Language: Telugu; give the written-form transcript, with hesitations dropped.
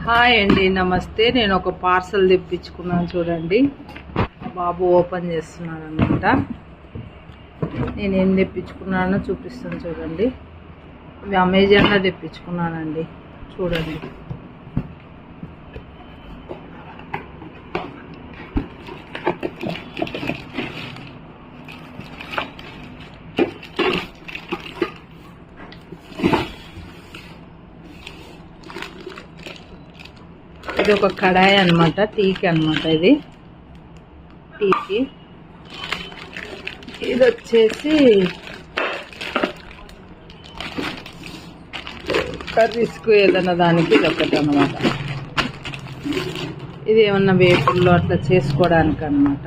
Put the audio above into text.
హాయ్ అండి, నమస్తే. నేను ఒక పార్సల్ తెప్పించుకున్నాను చూడండి. బాబు ఓపెన్ చేస్తున్నాను అనమాట. నేనేం తెప్పించుకున్నానో చూపిస్తాను చూడండి. ఇవి అమెజాన్లో తెప్పించుకున్నానండి. చూడండి, ఇది ఒక కడాయి అనమాట, టీకి అనమాట. ఇది టీకి. ఇది వచ్చేసి కర్రీస్కు ఏదైనా దానికి ఇది ఒకటి అనమాట. ఇది ఏమన్నా వేపుల్లో అట్లా చేసుకోవడానికి అనమాట.